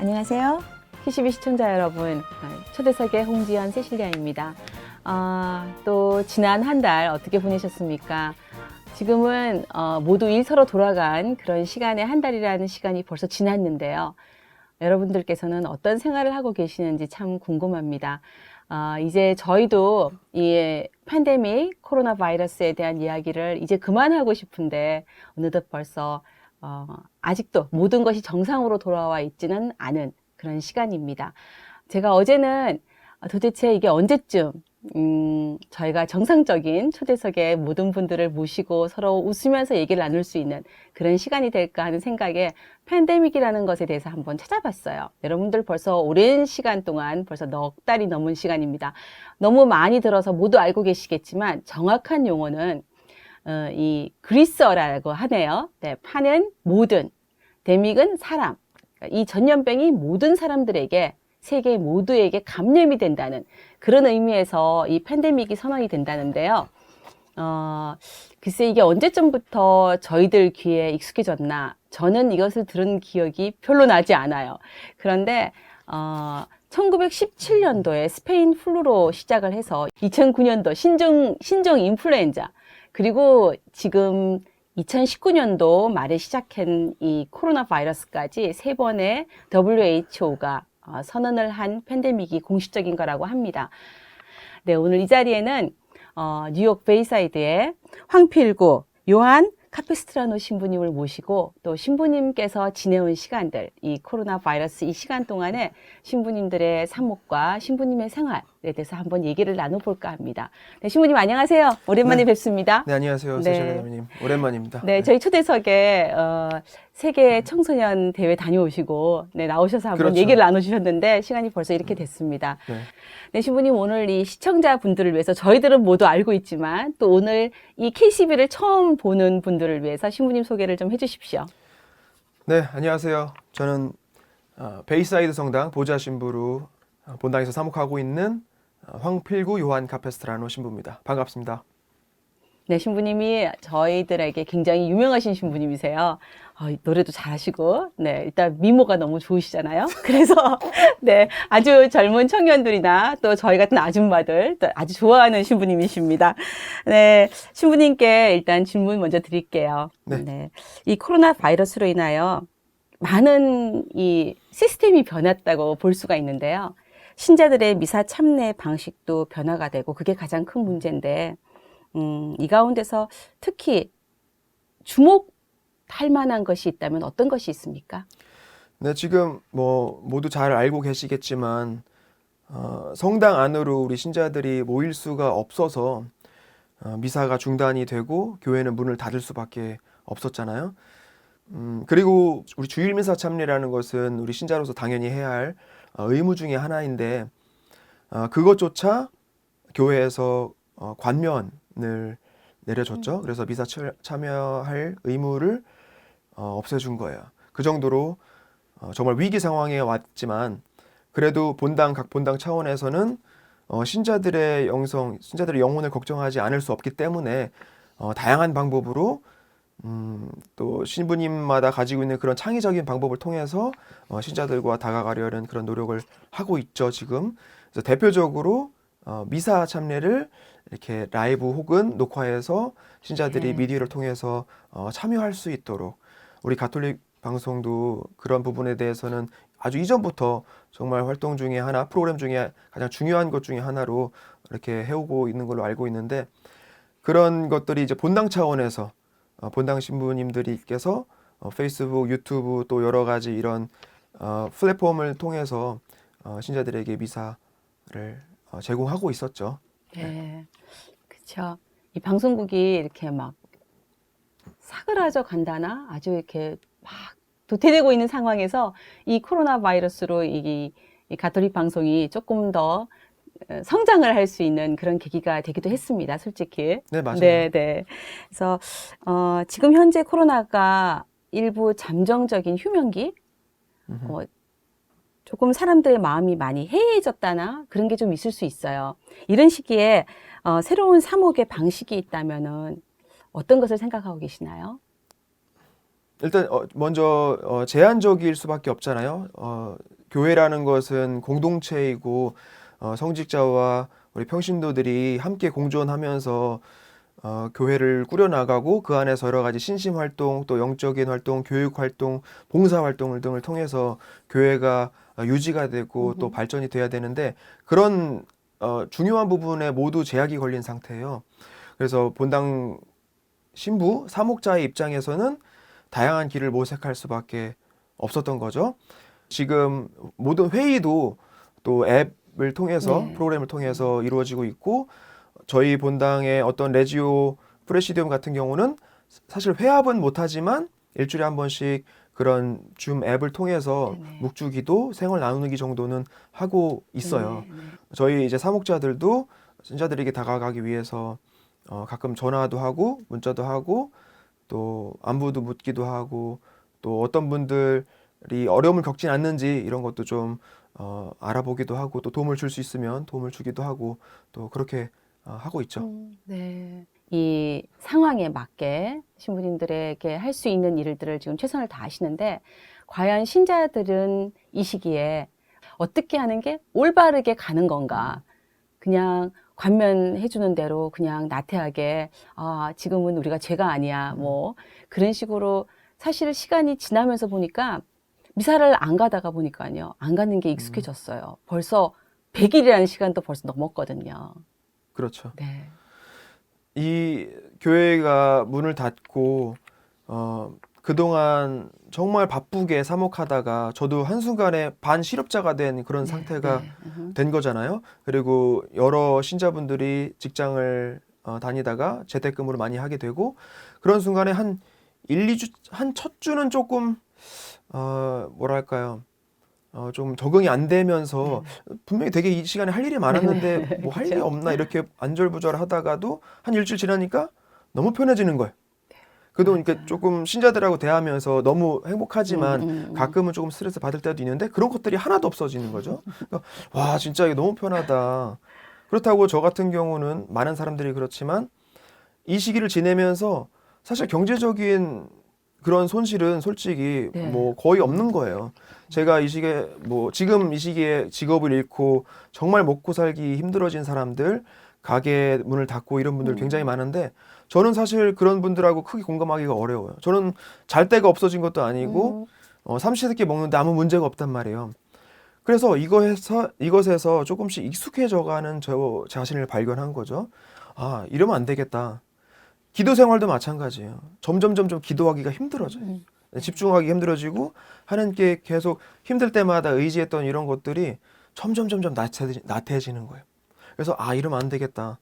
안녕하세요. TCB 시청자 여러분, 초대석의 홍지연 세실리아입니다. 또 지난 한 달 어떻게 보내셨습니까? 지금은 모두 일터로 돌아간 그런 시간의 한 달이라는 시간이 벌써 지났는데요. 여러분들께서는 어떤 생활을 하고 계시는지 참 궁금합니다. 이제 저희도 이 팬데믹 코로나 바이러스에 대한 이야기를 이제 그만하고 싶은데 어느덧 벌써 아직도 모든 것이 정상으로 돌아와 있지는 않은 그런 시간입니다. 제가 어제는 도대체 이게 언제쯤 저희가 정상적인 초대석에 모든 분들을 모시고 서로 웃으면서 얘기를 나눌 수 있는 그런 시간이 될까 하는 생각에 팬데믹이라는 것에 대해서 한번 찾아봤어요. 여러분들 벌써 오랜 시간 동안 벌써 넉 달이 넘은 시간입니다. 너무 많이 들어서 모두 알고 계시겠지만 정확한 용어는 이 그리스어라고 하네요. 네, 파는 모든, 데믹은 사람. 이 전염병이 모든 사람들에게 세계 모두에게 감염이 된다는 그런 의미에서 이 팬데믹이 선언이 된다는데요. 글쎄 이게 언제쯤부터 저희들 귀에 익숙해졌나? 저는 이것을 들은 기억이 별로 나지 않아요. 그런데 1917년도에 스페인 플루로 시작을 해서 2009년도 신종 인플루엔자, 그리고 지금 2019년도 말에 시작한 이 코로나 바이러스까지 세 번의 WHO가 선언을 한 팬데믹이 공식적인 거라고 합니다. 네, 오늘 이 자리에는 뉴욕 베이사이드의 황필구, 요한 카페스트라노 신부님을 모시고 또 신부님께서 지내온 시간들, 이 코로나 바이러스 이 시간 동안에 신부님들의 산목과 신부님의 생활에 대해서 한번 얘기를 나눠볼까 합니다. 네, 신부님 안녕하세요. 오랜만에 뵙습니다. 네, 안녕하세요. 세실리아님. 오랜만입니다. 네, 저희 초대석에 세계 청소년 대회 다녀오시고 나오셔서 한번 그렇죠. 얘기를 나눠주셨는데 시간이 벌써 이렇게 됐습니다. 네. 네, 신부님 오늘 이 시청자분들을 위해서 저희들은 모두 알고 있지만 또 오늘 이 KCB를 처음 보는 분들을 위해서 신부님 소개를 좀 해주십시오. 네, 안녕하세요. 저는 베이사이드 성당 보좌 신부로 본당에서 사목하고 있는 황필구 요한 카페스트라노 신부입니다. 반갑습니다. 네, 신부님이 저희들에게 굉장히 유명하신 신부님이세요. 노래도 잘하시고, 네, 일단 미모가 너무 좋으시잖아요. 그래서, 네, 아주 젊은 청년들이나 또 저희 같은 아줌마들 또 아주 좋아하는 신부님이십니다. 네, 신부님께 일단 질문 먼저 드릴게요. 네. 이 코로나 바이러스로 인하여 많은 이 시스템이 변했다고 볼 수가 있는데요. 신자들의 미사 참례 방식도 변화가 되고 그게 가장 큰 문제인데, 이 가운데서 특히 주목할 만한 것이 있다면 어떤 것이 있습니까? 네, 지금 뭐 모두 잘 알고 계시겠지만 성당 안으로 우리 신자들이 모일 수가 없어서 미사가 중단이 되고 교회는 문을 닫을 수밖에 없었잖아요. 그리고 우리 주일 미사 참례라는 것은 우리 신자로서 당연히 해야 할 의무 중에 하나인데 그것조차 교회에서 관면을 내려줬죠. 그래서 미사 참여할 의무를 없애준 거예요. 그 정도로 정말 위기 상황에 왔지만 그래도 각 본당 차원에서는 신자들의 영혼을 걱정하지 않을 수 없기 때문에 다양한 방법으로 또 신부님마다 가지고 있는 그런 창의적인 방법을 통해서 신자들과 다가가려는 그런 노력을 하고 있죠, 지금. 그래서 대표적으로 미사 참례를 이렇게 라이브 혹은 녹화해서 신자들이 미디어를 통해서 참여할 수 있도록 우리 가톨릭 방송도 그런 부분에 대해서는 아주 이전부터 정말 활동 중에 하나, 프로그램 중에 가장 중요한 것 중에 하나로 이렇게 해오고 있는 걸로 알고 있는데 그런 것들이 이제 본당 차원에서 본당 신부님들께서 페이스북, 유튜브 또 여러 가지 이런 플랫폼을 통해서 신자들에게 미사를 제공하고 있었죠. 네, 그렇죠. 이 방송국이 이렇게 막 사그라져 간다나 아주 이렇게 막 도태되고 있는 상황에서 이 코로나 바이러스로 이 가톨릭 방송이 조금 더 성장을 할 수 있는 그런 계기가 되기도 했습니다, 솔직히. 네, 맞아요. 네. 그래서 지금 현재 코로나가 일부 잠정적인 휴면기, 조금 사람들의 마음이 많이 해이해졌다나 그런 게 좀 있을 수 있어요. 이런 시기에 새로운 사목의 방식이 있다면은 어떤 것을 생각하고 계시나요? 일단 먼저 제한적일 수밖에 없잖아요. 교회라는 것은 공동체이고 성직자와 우리 평신도들이 함께 공존하면서 교회를 꾸려나가고 그 안에서 여러 가지 신심 활동, 또 영적인 활동, 교육 활동, 봉사 활동을 등을 통해서 교회가 유지가 되고 또 발전이 돼야 되는데 그런 중요한 부분에 모두 제약이 걸린 상태예요. 그래서 본당 신부, 사목자의 입장에서는 다양한 길을 모색할 수밖에 없었던 거죠. 지금 모든 회의도 또 앱을 통해서 네. 프로그램을 통해서 이루어지고 있고 저희 본당의 어떤 레지오 프레시디움 같은 경우는 사실 회합은 못하지만 일주일에 한 번씩 그런 줌 앱을 통해서 네네. 묵주기도 생활 나누기 정도는 하고 있어요. 네네. 저희 이제 사목자들도 신자들에게 다가가기 위해서 가끔 전화도 하고 문자도 하고 또 안부도 묻기도 하고 또 어떤 분들이 어려움을 겪진 않는지 이런 것도 좀 알아보기도 하고 또 도움을 줄 수 있으면 도움을 주기도 하고 또 그렇게 하고 있죠. 네. 이 상황에 맞게 신부님들에게 할 수 있는 일들을 지금 최선을 다하시는데 과연 신자들은 이 시기에 어떻게 하는 게 올바르게 가는 건가? 그냥 관면해주는 대로 그냥 나태하게 지금은 우리가 죄가 아니야 뭐 그런 식으로 사실 시간이 지나면서 보니까 미사를 안 가다가 보니까요 안 가는 게 익숙해졌어요. 벌써 100일이라는 시간도 벌써 넘었거든요. 그렇죠. 네. 이 교회가 문을 닫고 그동안 정말 바쁘게 사목하다가 저도 한순간에 반실업자가 된 그런 상태가 된 거잖아요. 그리고 여러 신자분들이 직장을 다니다가 재택근무를 많이 하게 되고 그런 순간에 한 1, 2주, 한 첫 주는 조금 뭐랄까요. 좀 적응이 안 되면서 분명히 되게 이 시간에 할 일이 많았는데 뭐 할 일이 그쵸? 없나 이렇게 안절부절 하다가도 한 일주일 지나니까 너무 편해지는 거예요. 그래도 이렇게 맞아. 조금 신자들하고 대하면서 너무 행복하지만 음. 가끔은 조금 스트레스 받을 때도 있는데 그런 것들이 하나도 없어지는 거죠. 그러니까 와, 진짜 이게 너무 편하다. 그렇다고 저 같은 경우는 많은 사람들이 그렇지만 이 시기를 지내면서 사실 경제적인 그런 손실은 솔직히 네. 뭐 거의 없는 거예요. 제가 이 시기에 뭐 지금 이 시기에 직업을 잃고 정말 먹고 살기 힘들어진 사람들, 가게 문을 닫고 이런 분들 굉장히 많은데 저는 사실 그런 분들하고 크게 공감하기가 어려워요. 저는 잘 데가 없어진 것도 아니고 삼시세끼 먹는데 아무 문제가 없단 말이에요. 그래서 이것에서 조금씩 익숙해져가는 저 자신을 발견한 거죠. 아, 이러면 안 되겠다. 기도 생활도 마찬가지예요. 점점 기도하기가 힘들어져요. 집중하기 힘들어지고 하나님께 계속 힘들 때마다 의지했던 이런 것들이 점점 나태해지는 거예요. 그래서 아, 이러면 안 되겠다.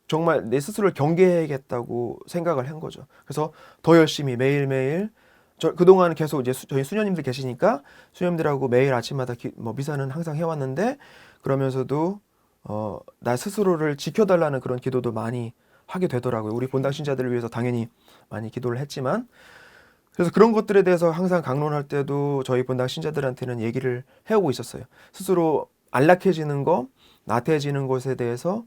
정말 내 스스로를 경계해야겠다고 생각을 한 거죠. 그래서 더 열심히 매일매일 그동안 계속 이제 저희 수녀님들 계시니까 수녀님들하고 매일 아침마다 뭐 미사는 항상 해왔는데 그러면서도 나 스스로를 지켜달라는 그런 기도도 많이 하게 되더라고요. 우리 본당 신자들을 위해서 당연히 많이 기도를 했지만 그래서 그런 것들에 대해서 항상 강론할 때도 저희 본당 신자들한테는 얘기를 해오고 있었어요. 스스로 안락해지는 거, 나태해지는 것에 대해서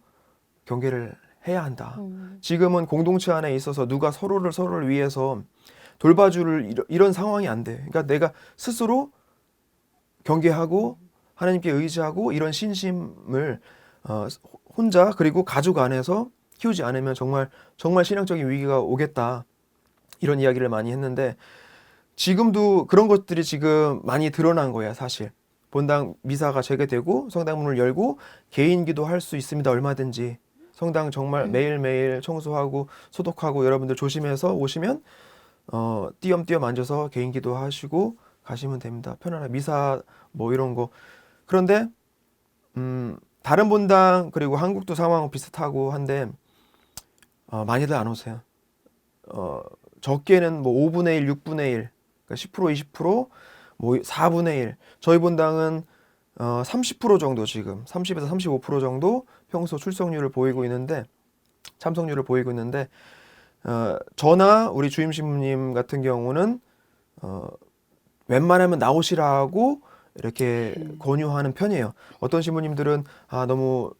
경계를 해야 한다. 지금은 공동체 안에 있어서 누가 서로를 위해서 돌봐줄 이런 상황이 안 돼. 그러니까 내가 스스로 경계하고 하나님께 의지하고 이런 신심을 혼자 그리고 가족 안에서 키우지 않으면 정말 신앙적인 위기가 오겠다. 이런 이야기를 많이 했는데 지금도 그런 것들이 지금 많이 드러난 거예요, 사실. 본당 미사가 재개되고 성당문을 열고 개인 기도할 수 있습니다, 얼마든지. 성당 정말 매일매일 청소하고 소독하고 여러분들 조심해서 오시면 띄엄띄엄 앉아서 개인 기도하시고 가시면 됩니다. 편안한 미사 뭐 이런 거. 그런데 다른 본당 그리고 한국도 상황은 비슷하고 한데 많이들 안 오세요. 적게는 뭐 5분의 1, 6분의 1, 그러니까 10%, 20%, 뭐 4분의 1. 저희 본당은 30% 정도 지금 30에서 35% 정도 평소 출석률을 보이고 있는데 참석률을 보이고 있는데 저나 우리 주임 신부님 같은 경우는 웬만하면 나오시라고 이렇게 권유하는 편이에요. 어떤 신부님들은 너무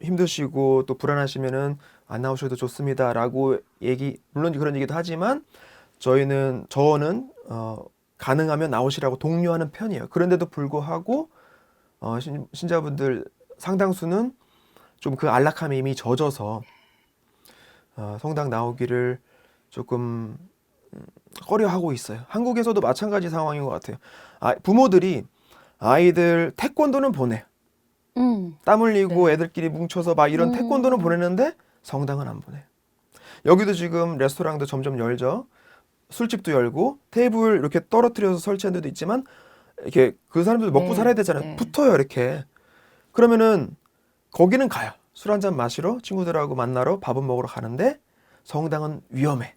힘드시고 또 불안하시면은 안 나오셔도 좋습니다라고 물론 그런 얘기도 하지만 저는 가능하면 나오시라고 독려하는 편이에요. 그런데도 불구하고 신자분들 상당수는 좀 그 안락함에 이미 젖어서 성당 나오기를 조금 꺼려하고 있어요. 한국에서도 마찬가지 상황인 것 같아요. 부모들이 아이들 태권도는 보내. 땀 흘리고 네. 애들끼리 뭉쳐서 막 이런 태권도는 보내는데 성당은 안 보내. 여기도 지금 레스토랑도 점점 열죠. 술집도 열고 테이블 이렇게 떨어뜨려서 설치한 데도 있지만 이렇게 그 사람들도 먹고 네. 살아야 되잖아요. 네. 붙어요 이렇게. 그러면은 거기는 가요. 술 한잔 마시러 친구들하고 만나러 밥은 먹으러 가는데 성당은 위험해.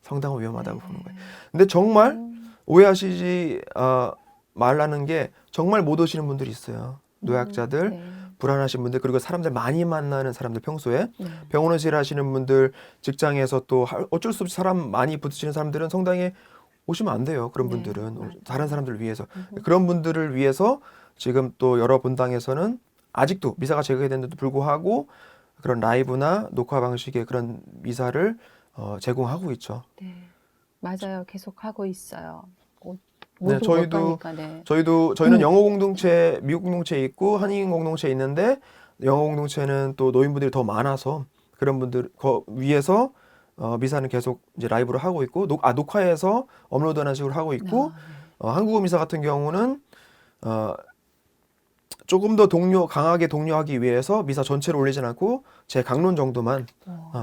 성당은 위험하다고 보는 거예요. 근데 정말 오해하시지 말라는 게 정말 못 오시는 분들이 있어요. 노약자들, 네. 불안하신 분들, 그리고 사람들 많이 만나는 사람들 평소에 네. 병원의실 하시는 분들, 직장에서 또 어쩔 수 없이 사람 많이 부딪히는 사람들은 성당에 오시면 안 돼요. 그런 네, 분들은 맞아요. 다른 사람들을 위해서 그런 분들을 위해서 지금 또 여러 본당에서는 아직도 미사가 제거됐는데도 불구하고 그런 라이브나 녹화 방식의 그런 미사를 제공하고 있죠. 네. 맞아요. 계속 하고 있어요. 네, 모두 못 가니까. 네. 저희는 영어 공동체, 미국 공동체 있고 한인 공동체 있는데 영어 공동체는 또 노인분들이 더 많아서 그런 분들 위해서 미사는 계속 이제 라이브로 하고 있고 녹화해서 업로드하는 식으로 하고 있고 한국어 미사 같은 경우는 조금 더 강하게 독려하기 위해서 미사 전체를 올리진 않고 제 강론 정도만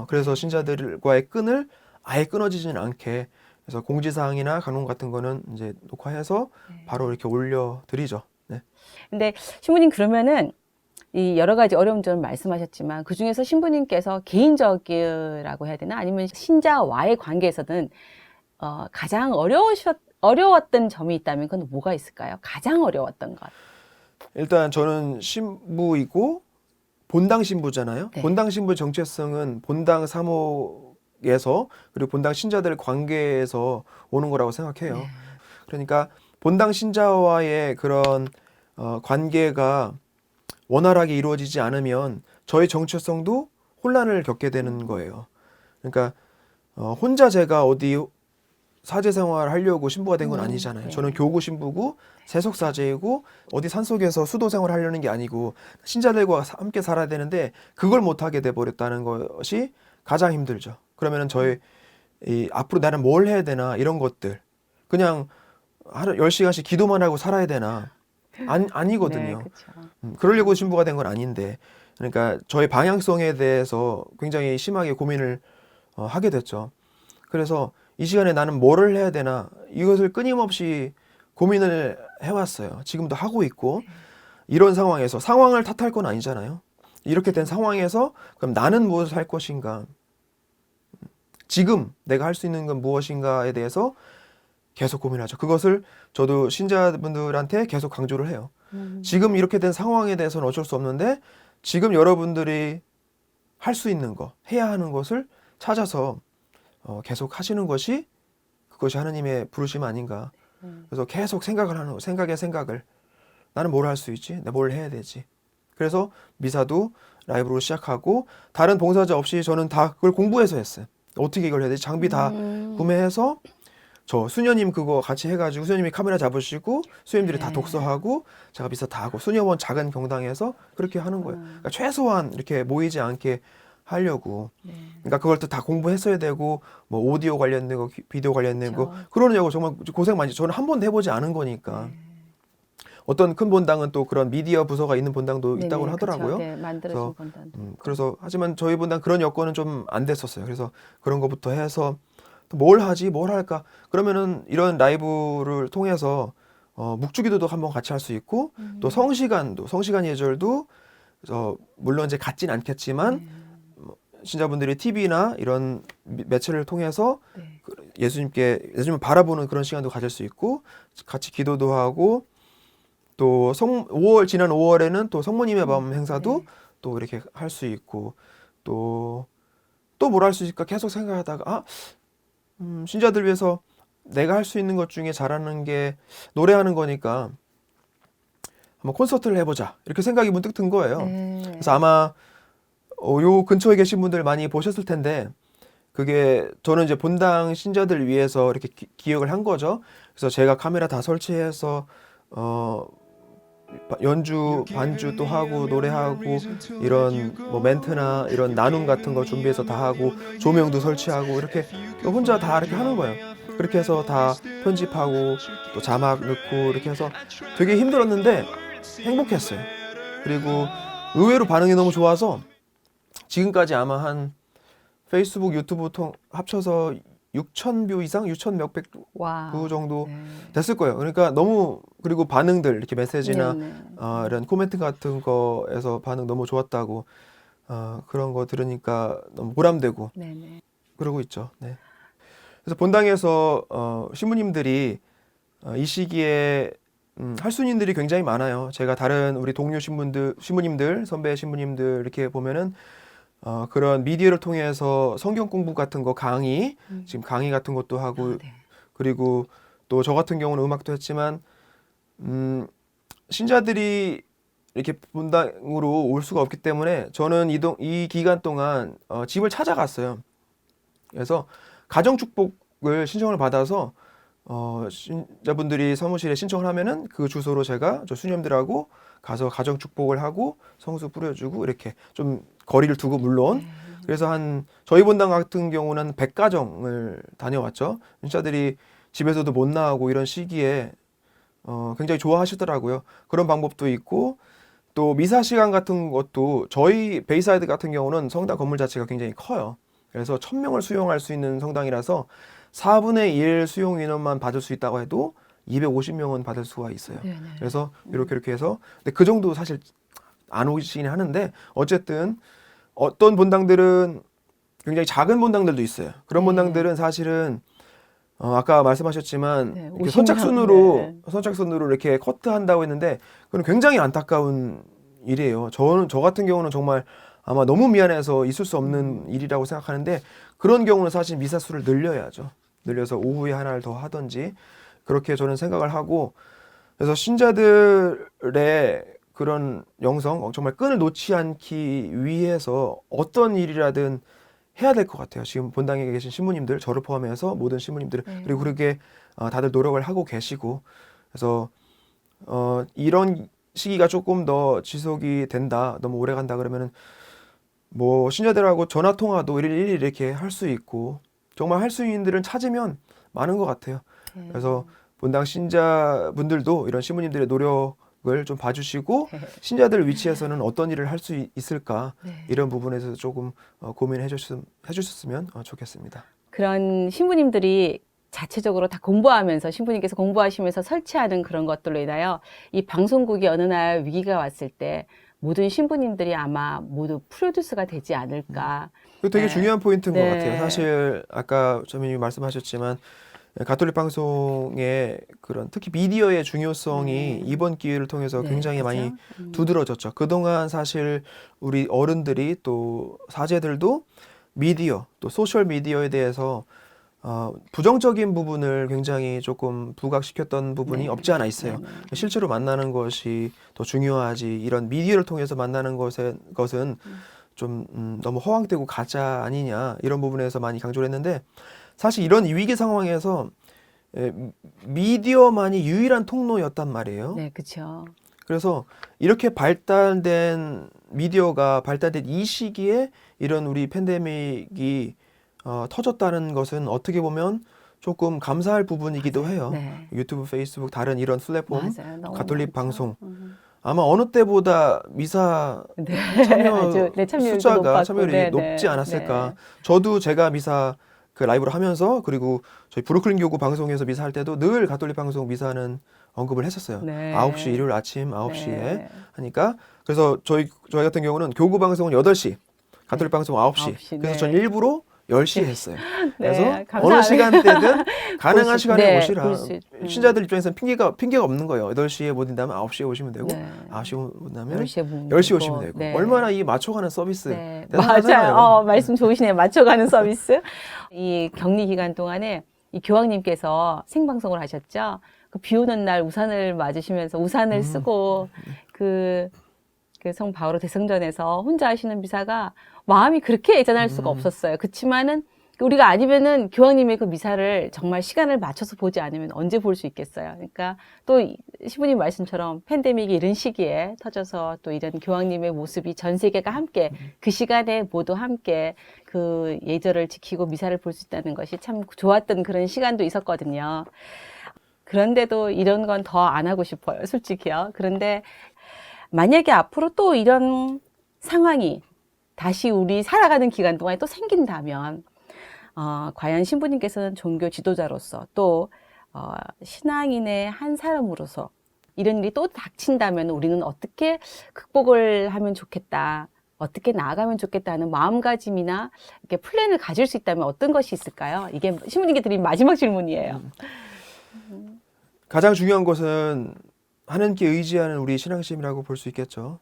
그래서 신자들과의 끈을 아예 끊어지지는 않게 그래서 공지사항이나 강론 같은 거는 이제 녹화해서 바로 이렇게 올려드리죠. 네. 근데 신부님 그러면은 이 여러 가지 어려운 점 말씀하셨지만 그 중에서 신부님께서 개인적이라고 해야 되나 아니면 신자와의 관계에서는 가장 어려웠던 점이 있다면 그건 뭐가 있을까요? 가장 어려웠던 것. 일단 저는 신부이고 본당 신부잖아요. 네. 본당 신부의 정체성은 본당 사목에서 그리고 본당 신자들 관계에서 오는 거라고 생각해요. 네. 그러니까 본당 신자와의 그런 관계가 원활하게 이루어지지 않으면 저의 정체성도 혼란을 겪게 되는 거예요. 그러니까 혼자 제가 어디 사제 생활 하려고 신부가 된 건 아니잖아요. 네. 저는 교구 신부고 세속 사제이고 어디 산속에서 수도 생활 하려는 게 아니고 신자들과 함께 살아야 되는데 그걸 못 하게 돼 버렸다는 것이 가장 힘들죠. 그러면은 저희 앞으로 나는 뭘 해야 되나 이런 것들 그냥 하루 10시간씩 기도만 하고 살아야 되나 아니거든요. 네, 그렇죠. 그러려고 신부가 된 건 아닌데 그러니까 저의 방향성에 대해서 굉장히 심하게 고민을 하게 됐죠. 그래서 이 시간에 나는 뭐를 해야 되나 이것을 끊임없이 고민을 해왔어요. 지금도 하고 있고 이런 상황에서 상황을 탓할 건 아니잖아요. 이렇게 된 상황에서 그럼 나는 무엇을 할 것인가? 지금 내가 할 수 있는 건 무엇인가에 대해서 계속 고민하죠. 그것을 저도 신자분들한테 계속 강조를 해요. 지금 이렇게 된 상황에 대해서는 어쩔 수 없는데 지금 여러분들이 할 수 있는 거, 해야 하는 것을 찾아서 계속 하시는 것이 그것이 하나님의 부르심 아닌가. 그래서 계속 생각을 하는 거, 생각을 나는 뭘 할 수 있지? 내가 뭘 해야 되지? 그래서 미사도 라이브로 시작하고 다른 봉사자 없이 저는 다 그걸 공부해서 했어요. 어떻게 이걸 해야 되지? 장비 다 구매해서 저 수녀님 그거 같이 해가지고 수녀님이 카메라 잡으시고 수녀님들이 다 독서하고 제가 미사 다 하고 수녀원 작은 경당에서 그렇게 하는 거예요. 그러니까 최소한 이렇게 모이지 않게 하려고. 그러니까 그걸 또 다 공부했어야 되고 뭐 오디오 관련된 거, 비디오 관련된 거 그러느냐고 정말 고생 많이. 저는 한 번도 해보지 않은 거니까. 어떤 큰 본당은 또 그런 미디어 부서가 있는 본당도 있다고 하더라고요. 네, 만들어진 본당. 그래서 하지만 저희 본당 그런 여건은 좀 안 됐었어요. 그래서 그런 것부터 해서 또 뭘 하지, 뭘 할까? 그러면은 이런 라이브를 통해서 묵주기도도 한번 같이 할 수 있고 또 성시간 예절도 물론 이제 같진 않겠지만 신자분들이 TV나 이런 매체를 통해서 예수님을 바라보는 그런 시간도 가질 수 있고 같이 기도도 하고 또 지난 5월에는 또 성모님의 밤 행사도 또 이렇게 할 수 있고 또 뭘 할 수 있을까 계속 생각하다가 신자들 위해서 내가 할 수 있는 것 중에 잘하는 게 노래하는 거니까 한번 콘서트를 해보자 이렇게 생각이 문득 든 거예요. 그래서 아마 요 근처에 계신 분들 많이 보셨을 텐데 그게 저는 이제 본당 신자들 위해서 이렇게 기획을 한 거죠. 그래서 제가 카메라 다 설치해서 연주, 반주 또 하고 노래하고 이런 뭐 멘트나 이런 나눔 같은 거 준비해서 다 하고 조명도 설치하고 이렇게 혼자 다 이렇게 하는 거예요. 그렇게 해서 다 편집하고 또 자막 넣고 이렇게 해서 되게 힘들었는데 행복했어요. 그리고 의외로 반응이 너무 좋아서 지금까지 아마 한 페이스북, 유튜브 통 합쳐서 6,000뷰 이상, 6,000 몇백 와. 뷰 정도 네. 됐을 거예요. 그러니까 너무 그리고 반응들 이렇게 메시지나 네네. 이런 코멘트 같은 거에서 반응 너무 좋았다고 그런 거 들으니까 너무 보람되고 네네. 그러고 있죠. 네. 그래서 본당에서 신부님들이 이 시기에 할수님들이 굉장히 많아요. 제가 다른 우리 동료 신부님들, 선배 신부님들 이렇게 보면은 그런 미디어를 통해서 성경 공부 같은 거 강의, 지금 강의 같은 것도 하고 네. 그리고 또 저 같은 경우는 음악도 했지만 신자들이 이렇게 본당으로 올 수가 없기 때문에 저는 이 기간 동안 집을 찾아갔어요. 그래서 가정 축복을 신청을 받아서 신자분들이 사무실에 신청을 하면은 그 주소로 제가 저 수녀님들하고 가서 가정 축복을 하고 성수 뿌려주고 이렇게 좀 거리를 두고 물론 그래서 저희 본당 같은 경우는 100가정을 다녀왔죠. 신자들이 집에서도 못 나가고 이런 시기에 굉장히 좋아하시더라고요. 그런 방법도 있고 또 미사 시간 같은 것도 저희 베이사이드 같은 경우는 성당 건물 자체가 굉장히 커요. 그래서 1,000명을 수용할 수 있는 성당이라서 4분의 1 수용 인원만 받을 수 있다고 해도 250명은 받을 수가 있어요. 네네. 그래서 이렇게 해서 근데 그 정도 사실 안 오시긴 하는데 어쨌든 어떤 본당들은 굉장히 작은 본당들도 있어요. 그런 네. 본당들은 사실은 아까 말씀하셨지만 네, 이렇게 50명, 선착순으로 이렇게 커트한다고 했는데 그건 굉장히 안타까운 일이에요. 저 같은 경우는 정말 아마 너무 미안해서 있을 수 없는 일이라고 생각하는데 그런 경우는 사실 미사 수를 늘려야죠. 늘려서 오후에 하나를 더 하든지 그렇게 저는 생각을 하고 그래서 신자들의 그런 영성 정말 끈을 놓지 않기 위해서 어떤 일이라든 해야 될 것 같아요. 지금 본당에 계신 신부님들, 저를 포함해서 모든 신부님들 네. 그리고 그렇게 다들 노력을 하고 계시고 그래서 이런 시기가 조금 더 지속이 된다, 너무 오래 간다 그러면은 뭐 신자들하고 전화 통화도 일일이 이렇게 할 수 있고 정말 할수인들은 찾으면 많은 것 같아요. 그래서 본당 신자분들도 이런 신부님들의 노력을 좀 봐주시고 신자들 위치에서는 어떤 일을 할 수 있을까 네. 이런 부분에서 조금 고민해 주셨으면 좋겠습니다. 그런 신부님들이 자체적으로 다 공부하면서 신부님께서 공부하시면서 설치하는 그런 것들로 인하여 이 방송국이 어느 날 위기가 왔을 때 모든 신부님들이 아마 모두 프로듀스가 되지 않을까. 그거 되게 네. 중요한 포인트인 것 네. 같아요. 사실 아까 전민님이 말씀하셨지만 가톨릭 방송의 그런 특히 미디어의 중요성이 이번 기회를 통해서 네, 굉장히 그죠? 많이 두드러졌죠. 그동안 사실 우리 어른들이 또 사제들도 미디어 또 소셜 미디어에 대해서 부정적인 부분을 굉장히 조금 부각시켰던 부분이 네. 없지 않아 있어요. 네. 실제로 만나는 것이 더 중요하지 이런 미디어를 통해서 만나는 것은 좀 너무 허황되고 가짜 아니냐 이런 부분에서 많이 강조를 했는데 사실 이런 위기 상황에서 미디어만이 유일한 통로였단 말이에요. 네, 그렇죠. 그래서 이렇게 발달된 미디어가 발달된 이 시기에 이런 우리 팬데믹이 터졌다는 것은 어떻게 보면 조금 감사할 부분이기도 해요. 네. 유튜브, 페이스북, 다른 이런 플랫폼, 맞아요. 너무 가톨릭 많죠. 방송 아마 어느 때보다 미사 네. 참여 아주, 네, 참여율도 숫자가 높았고. 참여율이 네, 높지 네, 않았을까. 네. 저도 제가 미사 그 라이브를 하면서 그리고 저희 브루클린 교구 방송에서 미사할 때도 늘 가톨릭 방송 미사는 언급을 했었어요. 네. 9시 일요일 아침 9시에 네. 하니까 그래서 저희 같은 경우는 교구 방송은 8시, 가톨릭 방송 9시. 9시, 그래서 네. 전 일부러 10시에 했어요. 그래서 네, 어느 감사하네요. 시간대든 가능한 볼 수- 시간에 네, 오시라. 볼 수- 신자들 입장에서는 핑계가 없는 거예요. 8시에 못 온다면 9시에 오시면 되고 네. 9시에 못 온다면 10시에 10시에 오시면 되고 네. 얼마나 이 맞춰가는 서비스 네, 대단하잖아요. 맞아요. 말씀 좋으시네요. 맞춰가는 서비스. 이 격리 기간 동안에 이 교황님께서 생방송을 하셨죠. 그 비 오는 날 우산을 맞으시면서 우산을 쓰고 그 성 바오로 대성전에서 혼자 하시는 미사가 마음이 그렇게 애잔할 수가 없었어요. 그렇지만은 우리가 아니면은 교황님의 그 미사를 정말 시간을 맞춰서 보지 않으면 언제 볼 수 있겠어요. 그러니까 또 시부님 말씀처럼 팬데믹이 이런 시기에 터져서 또 이런 교황님의 모습이 전 세계가 함께 그 시간에 모두 함께 그 예절을 지키고 미사를 볼 수 있다는 것이 참 좋았던 그런 시간도 있었거든요. 그런데도 이런 건 더 안 하고 싶어요, 솔직히요. 그런데 만약에 앞으로 또 이런 상황이 다시 우리 살아가는 기간 동안에 또 생긴다면 과연 신부님께서는 종교 지도자로서 또 신앙인의 한 사람으로서 이런 일이 또 닥친다면 우리는 어떻게 극복을 하면 좋겠다, 어떻게 나아가면 좋겠다는 마음가짐이나 이렇게 플랜을 가질 수 있다면 어떤 것이 있을까요? 이게 신부님께 드린 마지막 질문이에요. 가장 중요한 것은 하나님께 의지하는 우리 신앙심이라고 볼 수 있겠죠.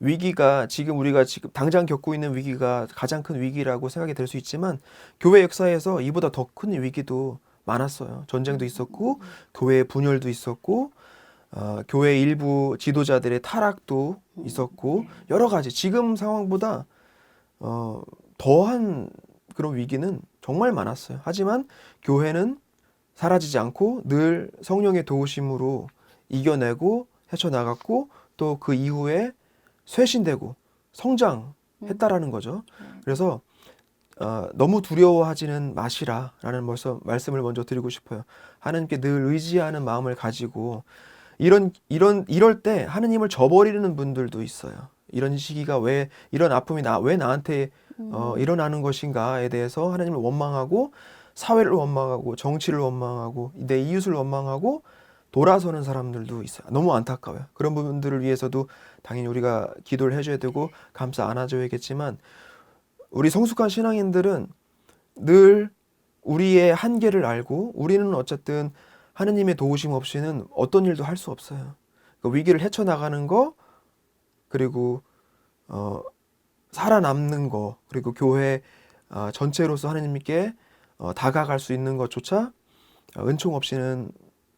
위기가 우리가 지금 당장 겪고 있는 위기가 가장 큰 위기라고 생각이 될 수 있지만 교회 역사에서 이보다 더 큰 위기도 많았어요. 전쟁도 있었고 교회 분열도 있었고 교회 일부 지도자들의 타락도 있었고 여러 가지 지금 상황보다 더한 그런 위기는 정말 많았어요. 하지만 교회는 사라지지 않고 늘 성령의 도우심으로 이겨내고 헤쳐나갔고 또 그 이후에 쇄신되고 성장했다라는 거죠. 그래서 너무 두려워하지는 마시라라는 말씀을 먼저 드리고 싶어요. 하나님께 늘 의지하는 마음을 가지고 이럴 때 하나님을 저버리는 분들도 있어요. 이런 시기가 왜 이런 아픔이 왜 나한테 일어나는 것인가에 대해서 하나님을 원망하고 사회를 원망하고 정치를 원망하고 내 이웃을 원망하고 돌아서는 사람들도 있어요. 너무 안타까워요. 그런 부분들을 위해서도 당연히 우리가 기도를 해줘야 되고 감싸 안아줘야겠지만 우리 성숙한 신앙인들은 늘 우리의 한계를 알고 우리는 어쨌든 하느님의 도우심 없이는 어떤 일도 할 수 없어요. 그 위기를 헤쳐나가는 거 그리고 살아남는 거 그리고 교회 전체로서 하느님께 다가갈 수 있는 것조차 은총 없이는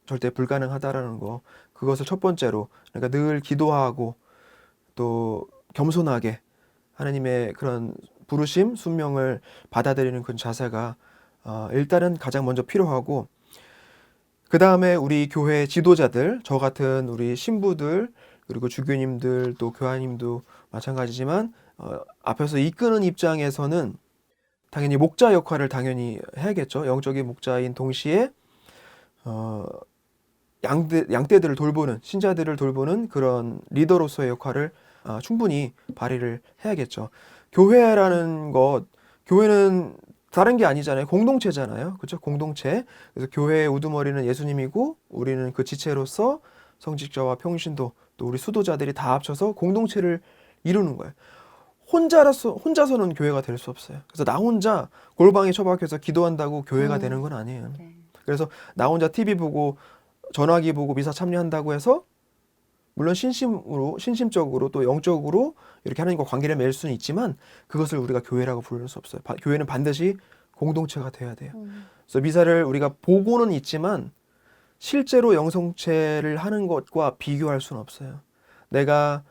절대 불가능하다라는 거 그것을 첫 번째로 그러니까 늘 기도하고 또 겸손하게 하나님의 그런 부르심 순명을 받아들이는 그런 자세가 일단은 가장 먼저 필요하고 그 다음에 우리 교회 지도자들 저 같은 우리 신부들 그리고 주교님들 또 교황님도 마찬가지지만 앞에서 이끄는 입장에서는 당연히 목자 역할을 당연히 해야겠죠. 영적인 목자인 동시에 양떼들을 돌보는 신자들을 돌보는 그런 리더로서의 역할을 충분히 발휘를 해야겠죠. 교회라는 교회는 다른 게 아니잖아요. 공동체잖아요. 그렇죠? 공동체. 그래서 교회의 우두머리는 예수님이고 우리는 그 지체로서 성직자와 평신도 또 우리 수도자들이 다 합쳐서 공동체를 이루는 거예요. 혼자서는 교회가 될 수 없어요. 그래서 나 혼자 골방에 처박혀서 기도한다고 교회가 되는 건 아니에요. 그래서 나 혼자 TV 보고 전화기 보고 미사 참여한다고 해서 물론 신심적으로 또 영적으로 이렇게 하나님과 관계를 맺을 수는 있지만 그것을 우리가 교회라고 부를 수 없어요. 교회는 반드시 공동체가 돼야 돼요. 그래서 미사를 우리가 보고는 있지만 실제로 영성체를 하는 것과 비교할 수는 없어요. 내가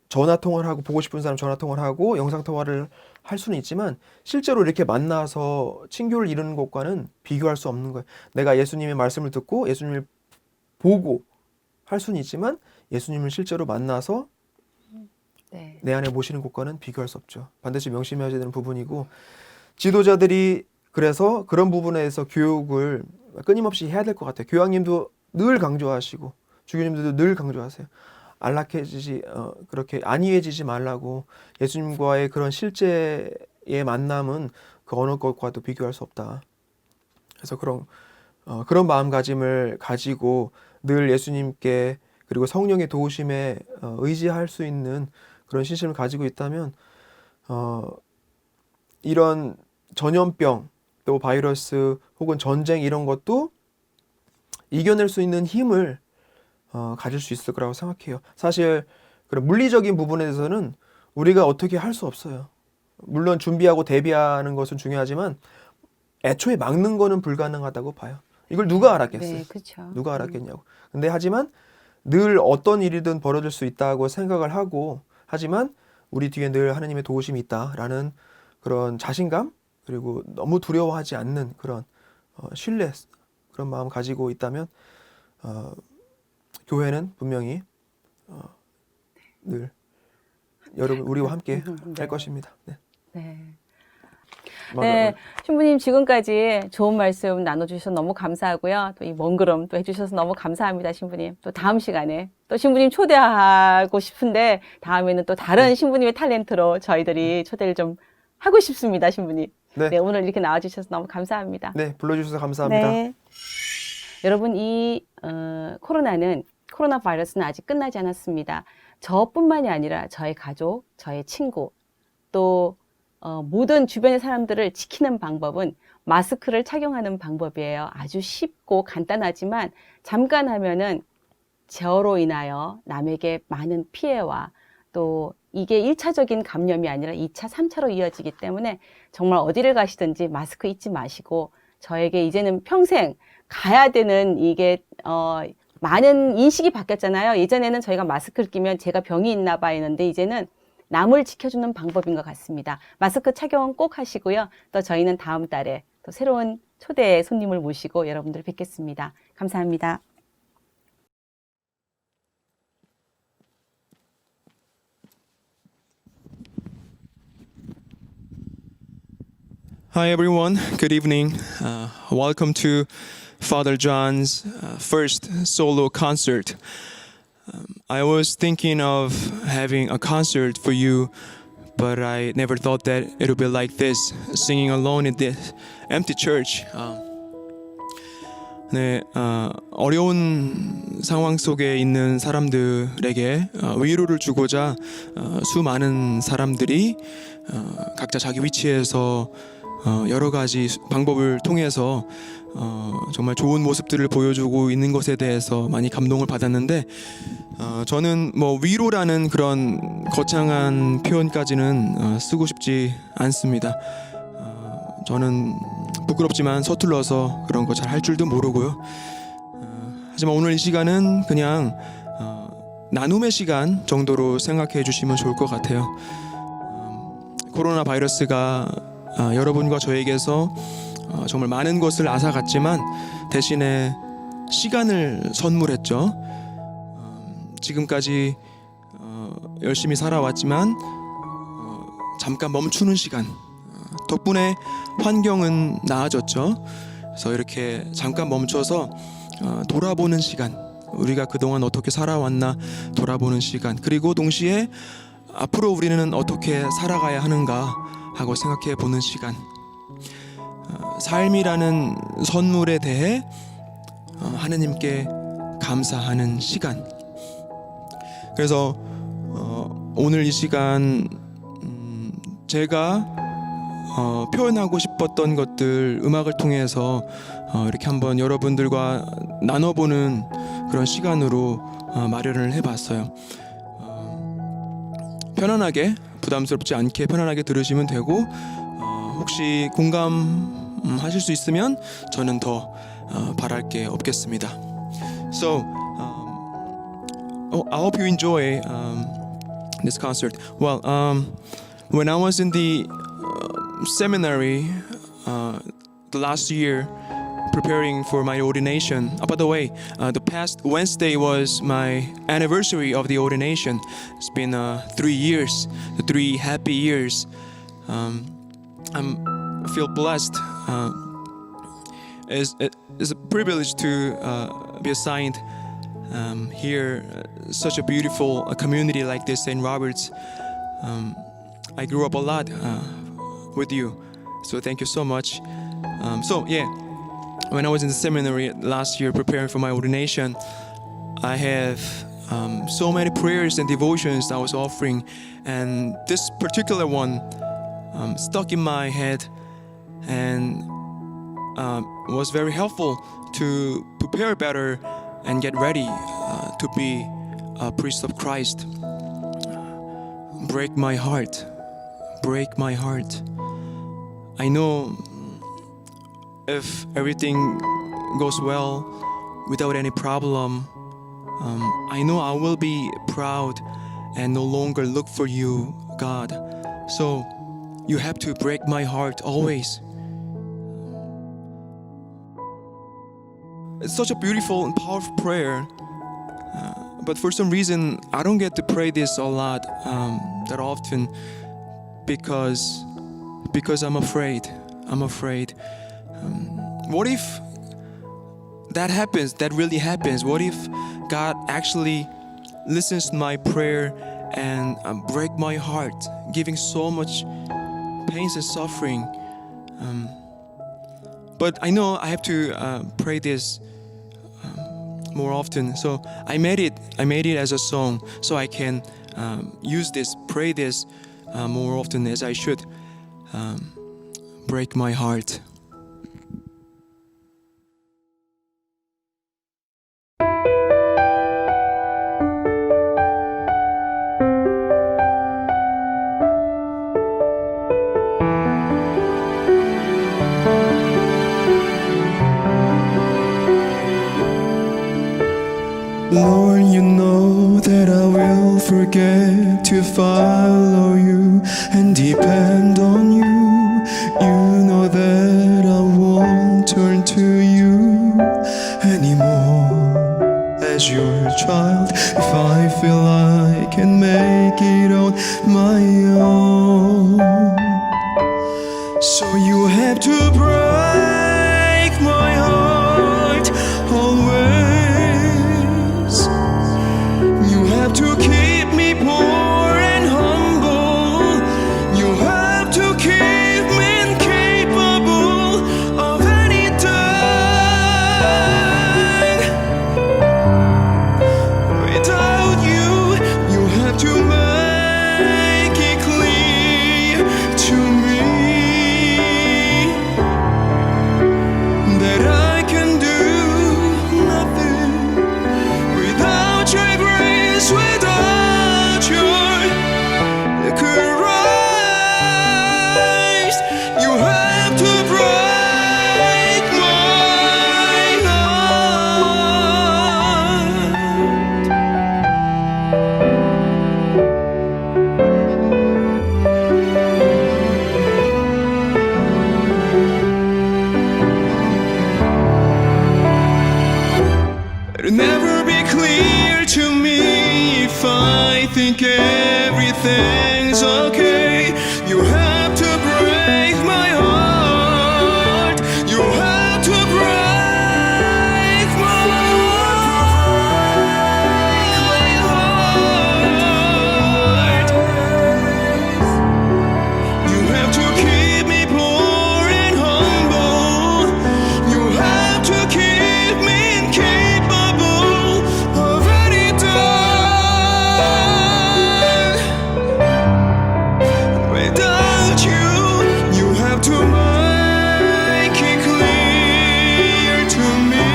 전화통화를 하고 보고 싶은 사람 전화통화를 하고 영상통화를 할 수는 있지만 실제로 이렇게 만나서 친교를 이루는 것과는 비교할 수 없는 거예요. 내가 예수님의 말씀을 듣고 예수님을 보고 할 수는 있지만 예수님을 실제로 만나서 내 안에 모시는 것과는 비교할 수 없죠. 반드시 명심해야 되는 부분이고 지도자들이 그래서 그런 부분에서 교육을 끊임없이 해야 될 것 같아요. 교황님도 늘 강조하시고 주교님들도 늘 강조하세요. 그렇게 안이해지지 말라고 예수님과의 그런 실제의 만남은 그 어느 것과도 비교할 수 없다. 그래서 그런 마음가짐을 가지고 늘 예수님께 그리고 성령의 도우심에 의지할 수 있는 그런 신심을 가지고 있다면 이런 전염병 또 바이러스 혹은 전쟁 이런 것도 이겨낼 수 있는 힘을 가질 수 있을 거라고 생각해요. 사실 그런 물리적인 부분에 대해서는 우리가 어떻게 할 수 없어요. 물론 준비하고 대비하는 것은 중요하지만 애초에 막는 거는 불가능하다고 봐요. 이걸 누가 알았겠어요? 네, 그렇죠. 누가 알았겠냐고. 근데 하지만 늘 어떤 일이든 벌어질 수 있다고 생각을 하고 하지만 우리 뒤에 늘 하나님의 도우심이 있다라는 그런 자신감 그리고 너무 두려워하지 않는 그런 신뢰, 그런 마음 가지고 있다면 교회는 분명히 늘 여러분 우리와 함께 할 것입니다. 네. 네. 맞아요. 네, 신부님 지금까지 좋은 말씀 나눠주셔서 너무 감사하고요. 또 이 먼 걸음 또 해주셔서 너무 감사합니다, 신부님. 또 다음 시간에 또 신부님 초대하고 싶은데 다음에는 또 다른 신부님의 탤런트로 저희들이 초대를 좀 하고 싶습니다, 신부님. 네. 네, 오늘 이렇게 나와주셔서 너무 감사합니다. 네, 불러주셔서 감사합니다. 네. 여러분, 이 코로나 바이러스는 아직 끝나지 않았습니다. 저뿐만이 아니라 저의 가족, 저의 친구, 또 모든 주변의 사람들을 지키는 방법은 마스크를 착용하는 방법이에요. 아주 쉽고 간단하지만 잠깐 하면은 저로 인하여 남에게 많은 피해와 또 이게 1차적인 감염이 아니라 2차, 3차로 이어지기 때문에 정말 어디를 가시든지 마스크 잊지 마시고 저에게 이제는 평생 가야 되는 이게 많은 인식이 바뀌었잖아요. 예전에는 저희가 마스크를 끼면 제가 병이 있나 봐 했는데 이제는 남을 지켜주는 방법인 것 같습니다. 마스크 착용 꼭 하시고요. 또 저희는 다음 달에 또 새로운 초대 손님을 모시고 여러분들 뵙겠습니다. 감사합니다. Hi everyone, good evening. Welcome to Father John's first solo concert. I was thinking of having a concert for you, but I never thought that it would be like this, singing alone in this empty church. 네, 어려운 상황 속에 있는 사람들에게 위로를 주고자 수많은 사람들이 각자 자기 위치에서 여러 가지 방법을 통해서 정말 좋은 모습들을 보여주고 있는 것에 대해서 많이 감동을 받았는데 저는 뭐 위로라는 그런 거창한 표현까지는 쓰고 싶지 않습니다. 저는 부끄럽지만 서툴러서 그런 거 잘 할 줄도 모르고요. 하지만 오늘 이 시간은 그냥 나눔의 시간 정도로 생각해 주시면 좋을 것 같아요. 코로나 바이러스가 여러분과 저에게서 정말 많은 것을 앗아갔지만 대신에 시간을 선물했죠. 지금까지 열심히 살아왔지만 잠깐 멈추는 시간 덕분에 환경은 나아졌죠. 그래서 이렇게 잠깐 멈춰서 돌아보는 시간, 우리가 그동안 어떻게 살아왔나 돌아보는 시간, 그리고 동시에 앞으로 우리는 어떻게 살아가야 하는가 하고 생각해 보는 시간, 삶이라는 선물에 대해 하느님께 감사하는 시간. 그래서 오늘 이 시간 제가 표현하고 싶었던 것들 음악을 통해서 이렇게 한번 여러분들과 나눠보는 그런 시간으로 마련을 해봤어요. 편안하게, 부담스럽지 않게 편안하게 들으시면 되고 혹시 공감하실 수 있으면 저는 더 바랄 게 없겠습니다. So I hope you enjoy this concert. Well, when I was in the seminary the last year preparing for my ordination. By the way, the past Wednesday was my anniversary of the ordination. It's been 3 years, 3 happy years. I feel blessed. It's a privilege to be assigned here, such a beautiful community like this, St. Robert's. I grew up a lot with you, so thank you so much. So yeah, when I was in the seminary last year preparing for my ordination, I have so many prayers and devotions I was offering, and this particular one stuck in my head and was very helpful to prepare better and get ready to be a priest of Christ. Break my heart, break my heart. I know if everything goes well without any problem, I know I will be proud and no longer look for you, God. So you have to break my heart always. It's such a beautiful and powerful prayer, but for some reason I don't get to pray this a lot, that often, because I'm afraid. What if that happens? That really happens? What if God actually listens to my prayer and break my heart, giving so much pains and suffering? But I know I have to pray this more often. So I made it as a song, so I can pray this more often as I should. Break my heart. Lord, you know that I will forget to follow you and depend on you. You know that I won't turn to you anymore. As your child, if I feel I can make it on my own, so you have to break my heart always. You have to keep me poor and humble. You have to keep me incapable of anything. Without you, you have to make it clear to me that I can do nothing without your grace, without your Christ. You have to break my heart. It'll never be clear to me if I think everything's okay. You have to break my heart. You have to break my heart. You have to keep me poor and humble. You have to keep me incapable of anything. Without you, you have to make it clear to me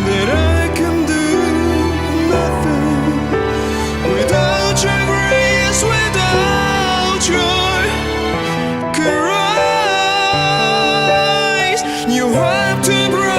that I can do nothing without your grace, without your Christ. You have to break